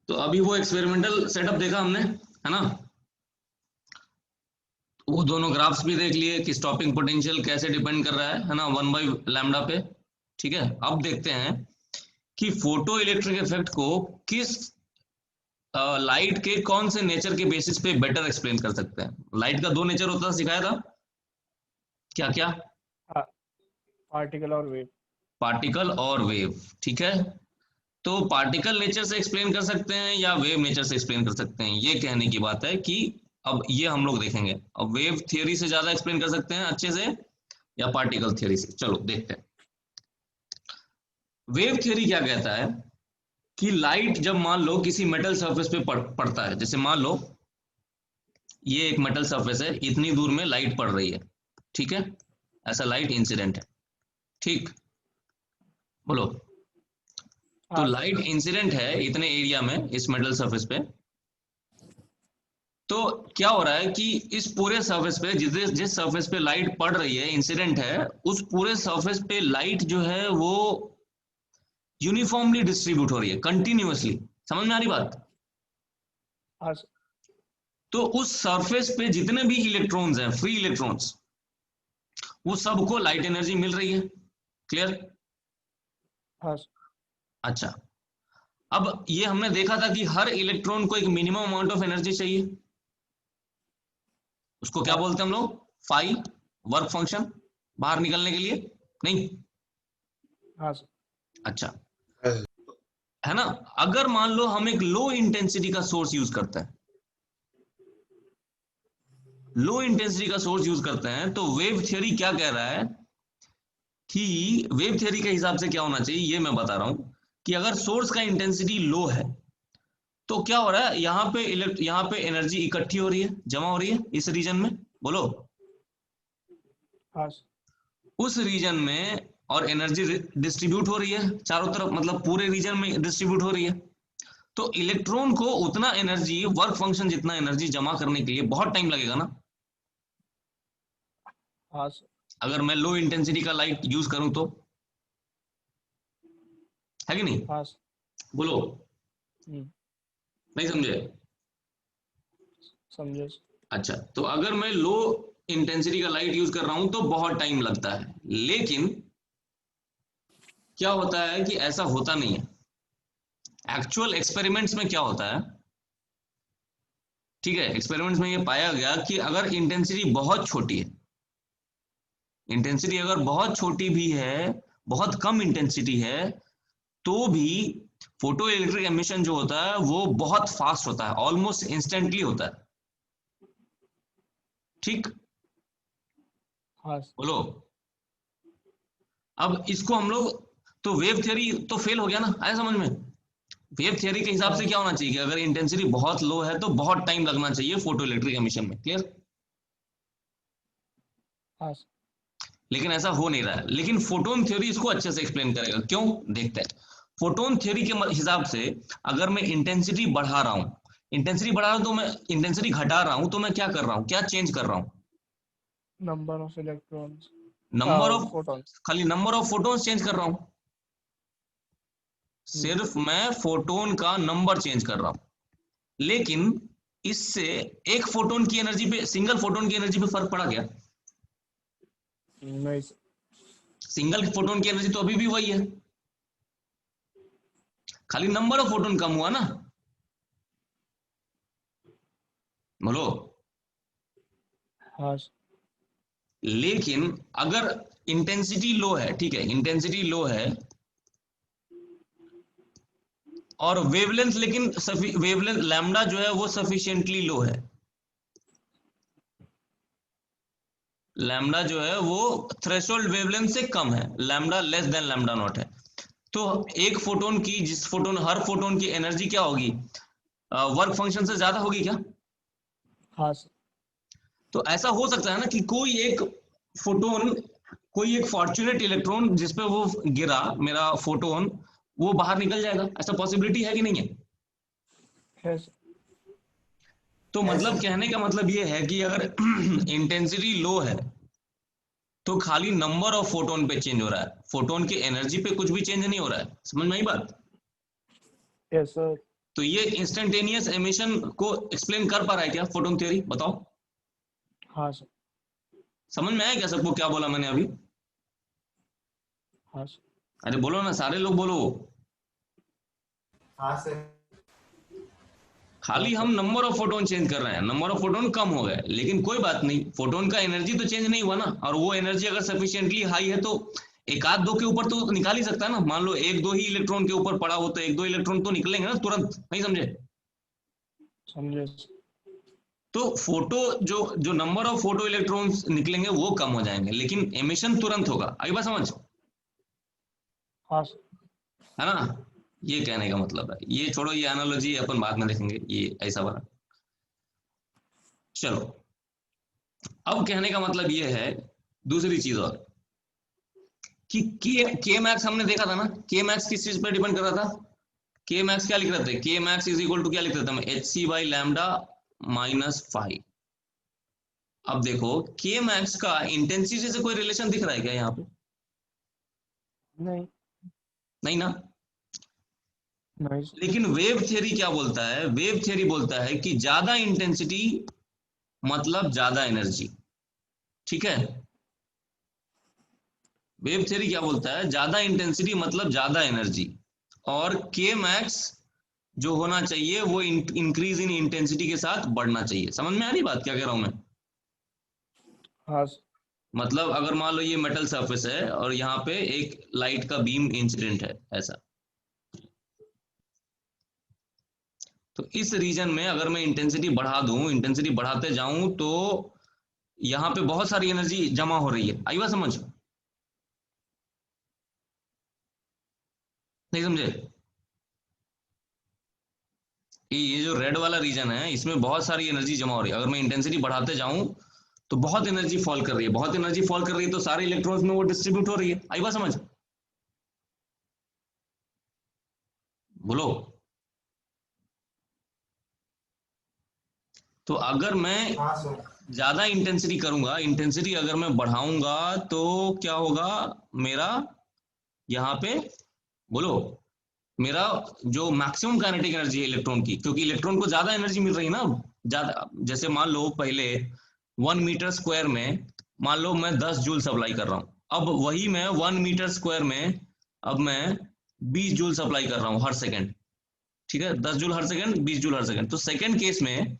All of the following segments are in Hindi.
तो अभी वो एक्सपेरिमेंटल सेटअप देखा हमने, है ना। वो दोनों ग्राफ्स भी देख लिए कि स्टॉपिंग पोटेंशियल कैसे डिपेंड कर रहा है ना, 1/लैम्डा पे। ठीक है, अब देखते हैं कि फोटो इलेक्ट्रिक इफेक्ट को किस लाइट के कौन से नेचर के बेसिस पे बेटर एक्सप्लेन कर सकते हैं। लाइट का दो नेचर होता था, सिखाया था, क्या क्या? पार्टिकल और वेव। पार्टिकल और वेव, ठीक है। तो पार्टिकल नेचर से एक्सप्लेन कर सकते हैं या वेव नेचर से एक्सप्लेन कर सकते हैं, ये कहने की बात है कि अब ये हम लोग देखेंगे। अब वेव थियरी से ज्यादा एक्सप्लेन कर सकते हैं अच्छे से या पार्टिकल थियरी से, चलो देखते हैं। वेव थियरी क्या कहता है कि लाइट जब मान लो किसी मेटल सरफेस पे पड़ता है, जैसे मान लो ये एक मेटल सरफेस है, इतनी दूर में लाइट पड़ रही है, ठीक है, ऐसा लाइट इंसिडेंट है, ठीक, बोलो। तो हाँ सर। लाइट इंसिडेंट है इतने एरिया में इस मेटल सरफेस पे। तो क्या हो रहा है कि इस पूरे सरफेस पे जिस जिस सरफेस पे लाइट पड़ रही है, इंसिडेंट है, उस पूरे सरफेस पे लाइट जो है वो यूनिफॉर्मली डिस्ट्रीब्यूट हो रही है, कंटिन्यूअसली। समझ में आ रही बात? हाँ सर। तो उस सरफेस पे जितने भी इलेक्ट्रॉन्स हैं, फ्री इलेक्ट्रॉन्स, वो सबको लाइट एनर्जी मिल रही है। क्लियर? हाँ सर। अच्छा, अब ये हमने देखा था कि हर इलेक्ट्रॉन को एक मिनिमम अमाउंट ऑफ एनर्जी चाहिए, उसको क्या हाँ बोलते हैं हम लोग? फाई, वर्क फंक्शन, बाहर निकलने के लिए, नहीं? हाँ सर। अच्छा, है ना। अगर मान लो हम एक लो इंटेंसिटी का सोर्स यूज करते हैं, लो इंटेंसिटी का सोर्स यूज करते हैं, तो वेव थ्योरी क्या कह रहा है कि वेव थ्योरी के हिसाब से क्या होना चाहिए, ये मैं बता रहा हूं कि अगर सोर्स का इंटेंसिटी लो है तो क्या हो रहा है, यहाँ पे एनर्जी इकट्ठी हो रही है, जमा हो रही है इस रीजन में, बोलो, हाँ सर। उस रीजन में, और एनर्जी डिस्ट्रीब्यूट हो रही है चारों तरफ, मतलब पूरे रीजन में डिस्ट्रीब्यूट हो रही है। तो इलेक्ट्रॉन को उतना एनर्जी, वर्क फंक्शन जितना एनर्जी जमा करने के लिए बहुत टाइम लगेगा ना, हाँ सर। अगर मैं लो इंटेंसिटी का लाइट यूज करूं तो, है कि नहीं? हाँ सर। बोलो, हम्म, नहीं समझे? समझे सर। अच्छा, तो अगर मैं लो इंटेंसिटी का लाइट यूज कर रहा हूं तो बहुत टाइम लगता है, लेकिन क्या होता है कि ऐसा होता नहीं है। एक्चुअल एक्सपेरिमेंट्स में क्या होता है, ठीक है, एक्सपेरिमेंट्स में ये पाया गया कि अगर इंटेंसिटी बहुत छोटी है, इंटेंसिटी अगर बहुत छोटी भी है, बहुत कम इंटेंसिटी है, तो भी फोटो इलेक्ट्रिक एमिशन जो होता है वो बहुत फास्ट होता है, ऑलमोस्ट इंस्टेंटली होता है, ठीक, हाँ सर। बोलो। अब इसको हम लोग, तो वेव थ्योरी तो फेल हो गया ना, आया समझ में? वेव थ्योरी के हिसाब हाँ से सर। क्या होना चाहिए कि अगर इंटेंसिटी बहुत लो है तो बहुत टाइम लगना चाहिए फोटो इलेक्ट्रिक एमिशन में। क्लियर? हाँ सर। लेकिन ऐसा हो नहीं रहा है, लेकिन फोटोन थ्योरी इसको अच्छे से एक्सप्लेन करेगा, क्यों, देखते हैं। फोटोन थ्योरी के हिसाब से अगर मैं इंटेंसिटी बढ़ा रहा हूं, इंटेंसिटी बढ़ा रहा हूं तो मैं, इंटेंसिटी घटा रहा हूं तो मैं क्या कर रहा हूं, क्या चेंज कर रहा हूं? Number of electrons. Number of, photons. खाली नंबर ऑफ फोटोन्स चेंज कर रहा हूं, हम्म। सिर्फ मैं फोटोन का नंबर चेंज कर रहा हूं। लेकिन इससे एक फोटोन की एनर्जी पे, सिंगल फोटोन की एनर्जी पे फर्क पड़ा क्या? नहीं सर। सिंगल फोटोन की एनर्जी तो अभी भी वही है, खाली नंबर ऑफ फोटोन कम हुआ ना, बोलो। हाँ सर। लेकिन अगर इंटेंसिटी लो है, ठीक है, इंटेंसिटी लो है, और वेवलेंथ, लेकिन वेवलेंथ लैम्डा जो है वो सफिशिएंटली लो है, लैम्डा जो है वो थ्रेशोल्ड वेवलेंथ से कम है, lambda less than lambda naught है। तो एक फोटोन की, जिस फोटोन, हर फोटोन की एनर्जी क्या होगी, वर्क फंक्शन से ज्यादा होगी क्या? हाँ सर। तो ऐसा हो सकता है ना कि कोई एक फोटोन, कोई एक फॉर्चुनेट इलेक्ट्रॉन जिसपे वो गिरा, मेरा फोटोन, वो बाहर निकल जाएगा, ऐसा पॉसिबिलिटी है कि नहीं है? है सर। तो मतलब कहने का मतलब ये है कि अगर इंटेंसिटी लो है तो खाली नंबर ऑफ फोटोन पे चेंज हो रहा है, फोटोन की एनर्जी पे कुछ भी चेंज नहीं हो रहा है। समझ में आई बात? Yes sir. तो ये इंस्टेंटेनियस एमिशन को एक्सप्लेन कर पा रहा है क्या फोटोन थ्योरी, बताओ। हाँ सर। समझ में आया क्या सबको क्या बोला मैंने अभी? हाँ सर। अरे बोलो ना, सारे लोग बोलो। हाँ सर। खाली हम नंबर ऑफ फोटोन चेंज कर रहे हैं, नंबर ऑफ फोटोन कम हो गए, लेकिन कोई बात नहीं, फोटोन का एनर्जी तो चेंज नहीं हुआ ना। और वो एनर्जी अगर सफिशिएंटली हाई है तो एक आध दो के ऊपर तो निकाल ही सकता है ना। मान लो एक दो ही इलेक्ट्रॉन के ऊपर पड़ा हो तो एक दो इलेक्ट्रॉन तो निकलेंगे ना तुरंत, नहीं समझे? समझे सर। तो फोटो जो जो नंबर ऑफ फोटो इलेक्ट्रॉन्स निकलेंगे वो कम हो जाएंगे, लेकिन एमिशन तुरंत होगा। आई बात समझ? हाँ सर। है ना? ये कहने का मतलब है। ये छोड़ो, ये एनालॉजी अपन बाद में देखेंगे, ये ऐसा वाला। चलो, अब कहने का मतलब ये है दूसरी चीज और, कि के मैक्स हमने देखा था ना, के मैक्स किस चीज पर डिपेंड कर रहा था? के मैक्स क्या लिख रहे थे? के मैक्स इज इक्वल टू क्या लिख रहे थे हम? H C by lambda minus 5। अब देखो, के मैक्स का इंटेंसिटी से कोई रिलेशन दिख रहा है क्या यहाँ पे? नहीं। नहीं ना। नहीं सर। लेकिन वेव थ्योरी क्या बोलता है? वेव थ्योरी बोलता है कि ज्यादा इंटेंसिटी मतलब ज्यादा एनर्जी। ठीक है? वेव थ्योरी क्या बोलता है? ज्यादा इंटेंसिटी मतलब ज्यादा एनर्जी। और के मैक्स जो होना चाहिए वो इंक्रीज इन इंटेंसिटी के साथ बढ़ना चाहिए। समझ में आ रही बात क्या कह रहा हूं मैं? हाँ सर। मतलब अगर मान लो ये मेटल सरफेस है और यहाँ पे एक लाइट का बीम इंसिडेंट है ऐसा, तो इस रीजन में अगर मैं इंटेंसिटी बढ़ा दूं, इंटेंसिटी बढ़ाते जाऊं, तो यहाँ पे बहुत सारी एनर्जी जमा हो रही है। आई बात समझ? नहीं समझे? ये जो रेड वाला रीजन है इसमें बहुत सारी एनर्जी जमा हो रही है। अगर मैं इंटेंसिटी बढ़ाते जाऊं तो बहुत एनर्जी फॉल कर रही है, बहुत एनर्जी फॉल कर रही है, तो सारे इलेक्ट्रॉन्स में वो डिस्ट्रीब्यूट हो रही है। आई बात समझ? बोलो। तो अगर मैं हाँ सर। ज्यादा इंटेंसिटी करूंगा, इंटेंसिटी अगर मैं बढ़ाऊंगा तो क्या होगा मेरा यहाँ पे? बोलो। मेरा जो मैक्सिमम काइनेटिक एनर्जी है इलेक्ट्रॉन की, क्योंकि इलेक्ट्रॉन को ज्यादा एनर्जी मिल रही है ना ज्यादा। जैसे मान लो पहले 1 मीटर स्क्वायर में मान लो मैं 10 जूल सप्लाई कर रहा हूं, अब वही मैं 1 मीटर स्क्वायर में अब मैं 20 जूल सप्लाई कर रहा हूं हर सेकंड। ठीक है? 10 जूल हर सेकंड, 20 जूल हर सेकंड, तो सेकंड केस में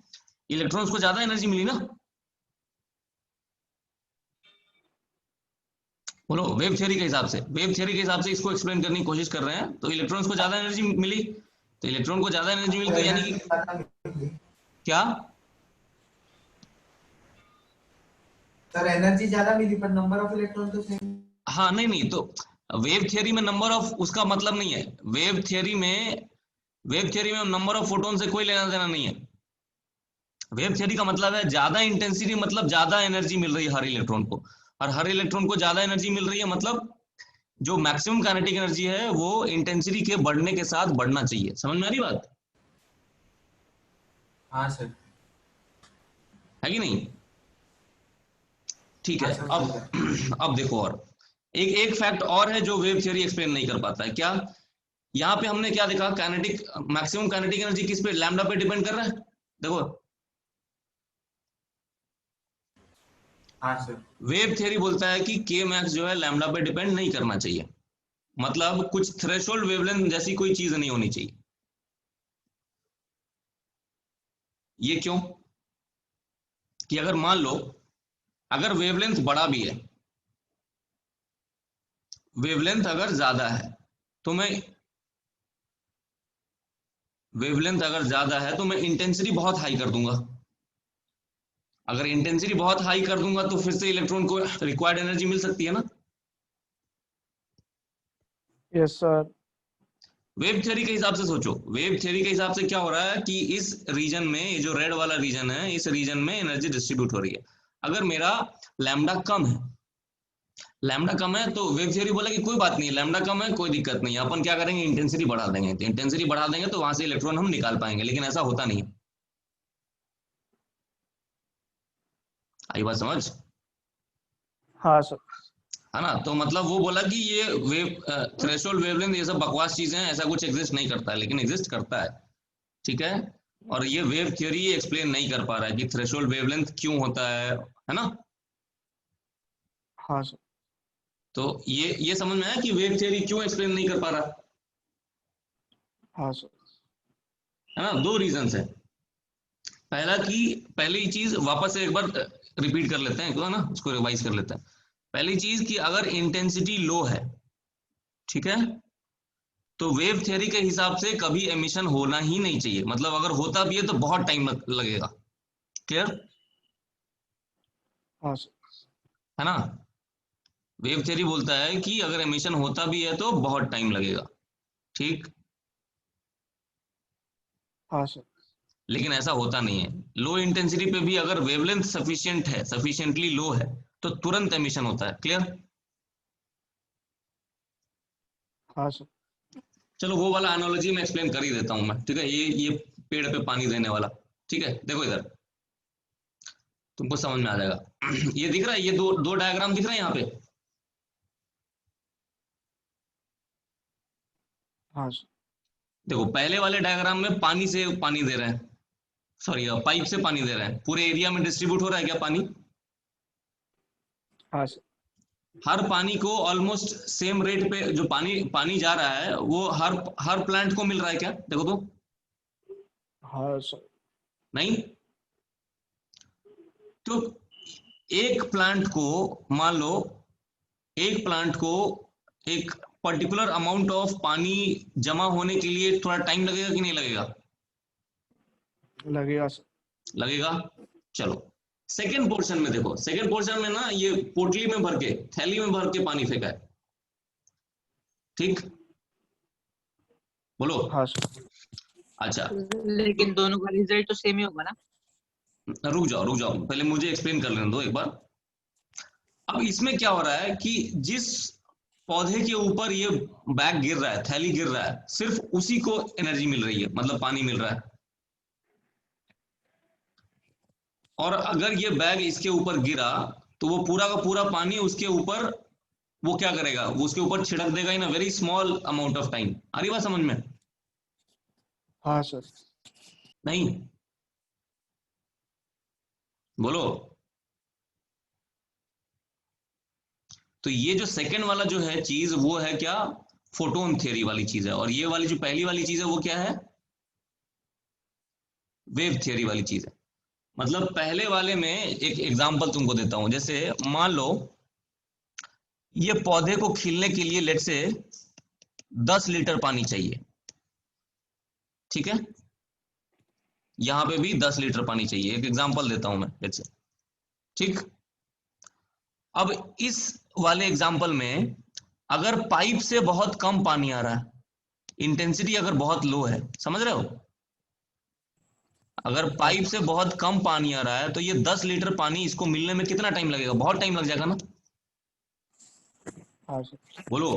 इलेक्ट्रॉन्स को ज्यादा एनर्जी मिली ना। बोलो। वेव थ्योरी के हिसाब से, वेव थ्योरी के हिसाब से इसको एक्सप्लेन करने की कोशिश कर रहे हैं, तो इलेक्ट्रॉन्स को ज्यादा एनर्जी मिली, तो इलेक्ट्रॉन को ज्यादा एनर्जी मिली तो तो यानी एनर्जी कि ज्यादा मिली। क्या? सर एनर्जी ज्यादा मिली पर नंबर ऑफ इलेक्ट्रॉन तो सेम। हाँ, नहीं नहीं, तो वेव थ्योरी में नंबर ऑफ उसका मतलब नहीं है। वेव थ्योरी में, वेव थ्योरी में नंबर ऑफ फोटोन से कोई लेना देना नहीं है। वेव थ्योरी का मतलब है ज्यादा इंटेंसिटी मतलब ज्यादा एनर्जी मिल रही है हर इलेक्ट्रॉन को, और हर इलेक्ट्रॉन को ज्यादा एनर्जी मिल रही है मतलब जो मैक्सिमम काइनेटिक एनर्जी है वो इंटेंसिटी के बढ़ने के साथ बढ़ना चाहिए। समझ में आ रही बात हाँ सर। है कि नहीं? ठीक हाँ है। सर अब ठीक है। अब देखो, और एक एक फैक्ट और है जो वेव थ्योरी एक्सप्लेन नहीं कर पाता है। क्या? यहाँ पे हमने क्या देखा? काइनेटिक, मैक्सिमम काइनेटिक एनर्जी किस पे? लैम्डा पे डिपेंड कर रहा है। देखो, हाँ सर। वेव थ्योरी बोलता है कि के मैक्स जो है लैम्डा पे डिपेंड नहीं करना चाहिए, मतलब कुछ थ्रेशोल्ड वेवलेंथ जैसी कोई चीज नहीं होनी चाहिए। ये क्यों? कि अगर मान लो अगर वेवलेंथ बड़ा भी है, वेवलेंथ अगर ज्यादा है तो मैं, वेवलेंथ अगर ज्यादा है तो मैं इंटेंसिटी बहुत हाई कर दूंगा। अगर इंटेंसिटी बहुत हाई कर दूंगा तो फिर से इलेक्ट्रॉन को रिक्वायर्ड एनर्जी मिल सकती है ना। Yes sir. वेव थ्योरी के हिसाब से सोचो, वेव थ्योरी के हिसाब से क्या हो रहा है कि इस रीजन में, ये जो रेड वाला रीजन है, इस रीजन में एनर्जी डिस्ट्रीब्यूट हो रही है। अगर मेरा लैम्डा कम है, लैम्डा कम है, तो वेव थ्योरी बोला कि कोई बात नहीं, लैम्डा कम है कोई दिक्कत नहीं है, अपन क्या करेंगे इंटेंसिटी बढ़ा देंगे। तो इंटेंसिटी बढ़ा देंगे तो वहां से इलेक्ट्रॉन हम निकाल पाएंगे, लेकिन ऐसा होता नहीं है। आई बात समझ? हाँ सर। है ना? तो मतलब वो बोला कि ये वेव थ्रेशोल्ड वेवलेंथ ये सब बकवास चीजें हैं, ऐसा कुछ एग्जिस्ट नहीं करता है, लेकिन एग्जिस्ट करता है। ठीक है, और ये वेव थ्योरी एक्सप्लेन नहीं कर पा रहा है कि थ्रेशोल्ड वेवलेंथ क्यों होता है ना। हाँ सर। तो ये समझ में आया कि वेव थ्योरी क्यों एक्सप्लेन नहीं कर पा रहा हाँ सर। है ना। दो रीजंस है। पहली चीज वापस से एक बार रिपीट कर लेते हैं, क्यों ना, उसको रिवाइज कर लेते हैं। पहली चीज कि अगर इंटेंसिटी लो है, ठीक है, तो वेव थ्योरी के हिसाब से कभी एमिशन होना ही नहीं चाहिए। मतलब अगर होता भी है तो बहुत टाइम लगेगा। क्लियर हाँ सर। है ना। वेव थ्योरी बोलता है कि अगर एमिशन होता भी है तो बहुत टाइम लगेगा, ठीक। हाँ सर। लेकिन ऐसा होता नहीं है। लो इंटेंसिटी पे भी अगर वेवलेंथ सफिशिएंट है, सफिशिएंटली लो है, तो तुरंत एमिशन होता है। क्लियर। हाँ सर। चलो वो वाला एनालॉजी मैं एक्सप्लेन कर ही देता हूं मैं, ठीक है। ये पेड़ पे पानी देने वाला, ठीक है। देखो इधर तुमको समझ में आ जाएगा। ये दिख रहा है, ये दो दो डायग्राम दिख रहे हैं यहाँ पे। हाँ सर। देखो पहले वाले डायग्राम में पानी से पानी दे रहे हैं, सॉरी पाइप से पानी दे रहे हैं, पूरे एरिया में डिस्ट्रीब्यूट हो रहा है क्या पानी। हाँ सर। हर पानी को ऑलमोस्ट सेम रेट पे जो पानी पानी जा रहा है वो हर प्लांट को मिल रहा है क्या, देखो तो। हाँ सर। नहीं। तो एक प्लांट को, मान लो एक प्लांट को एक पर्टिकुलर अमाउंट ऑफ पानी जमा होने के लिए थोड़ा टाइम लगेगा कि नहीं लगेगा। लगेगा सर। लगेगा। चलो सेकेंड पोर्शन में देखो, सेकेंड पोर्शन में ना ये पोटली में भर के, थैली में भर के पानी फेंका है, ठीक। बोलो। हाँ सर। अच्छा तो लेकिन दोनों का रिजल्ट तो सेम ही होगा ना। रुक जाओ पहले मुझे एक्सप्लेन कर लेने दो एक बार। अब इसमें क्या हो रहा है कि जिस पौधे के ऊपर ये बैग गिर रहा है, थैली गिर रहा है, सिर्फ उसी को एनर्जी मिल रही है, मतलब पानी मिल रहा है। और अगर ये बैग इसके ऊपर गिरा तो वो पूरा का पूरा पानी उसके ऊपर, वो क्या करेगा, वो उसके ऊपर छिड़क देगा in a very small amount of time. आ रही बात समझ में। हाँ सर। नहीं। बोलो। तो ये जो सेकंड वाला जो है चीज, वो है क्या, फोटोन थ्योरी वाली चीज है। और ये वाली जो पहली वाली चीज है वो क्या है, वेव थ्योरी वाली चीज है। मतलब पहले वाले में एक एग्जांपल तुमको देता हूं। जैसे मान लो ये पौधे को खिलने के लिए लेट से 10 लीटर पानी चाहिए, ठीक है। यहां पे भी 10 लीटर पानी चाहिए, एक एग्जांपल देता हूं मैं लेट से, ठीक। अब इस वाले एग्जांपल में अगर पाइप से बहुत कम पानी आ रहा है, इंटेंसिटी अगर बहुत लो है, समझ रहे हो, अगर हाँ पाइप से बहुत कम पानी आ रहा है तो ये 10 लीटर पानी इसको मिलने में कितना टाइम लगेगा, बहुत टाइम लग जाएगा ना। हाँ सर। बोलो।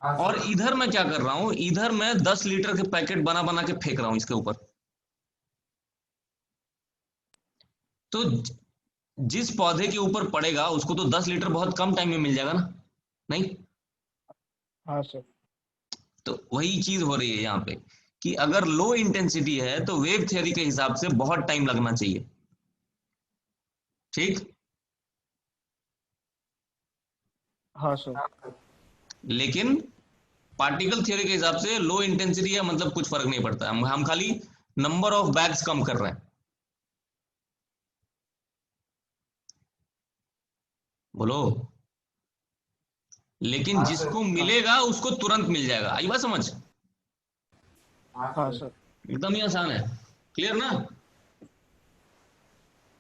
हाँ और सर। इधर मैं क्या कर रहा हूं, इधर मैं 10 लीटर के पैकेट बना बना के फेंक रहा हूं इसके ऊपर। तो जिस पौधे के ऊपर पड़ेगा उसको तो 10 लीटर बहुत कम टाइम में मिल जाएगा ना, नहीं। हाँ सर। तो वही चीज हो रही है यहाँ पे कि अगर लो इंटेंसिटी है तो वेव थ्योरी के हिसाब से बहुत टाइम लगना चाहिए, ठीक। हाँ सर। लेकिन पार्टिकल थ्योरी के हिसाब से लो इंटेंसिटी है मतलब कुछ फर्क नहीं पड़ता, हम खाली नंबर ऑफ बैग्स कम कर रहे हैं। बोलो। लेकिन हाँ सर। जिसको हाँ मिलेगा उसको तुरंत मिल जाएगा। आई बात समझ। हाँ सर। एकदम ही आसान है। क्लियर ना।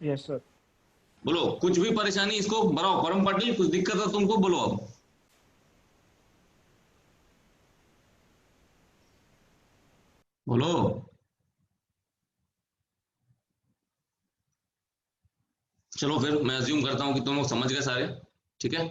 Yes sir. बोलो कुछ भी परेशानी इसको बढ़ाओ, परम पाटिल कुछ दिक्कत है तुमको, बोलो अब। बोलो। चलो फिर मैं अज्यूम करता हूं कि तुम लोग समझ गए सारे, ठीक है।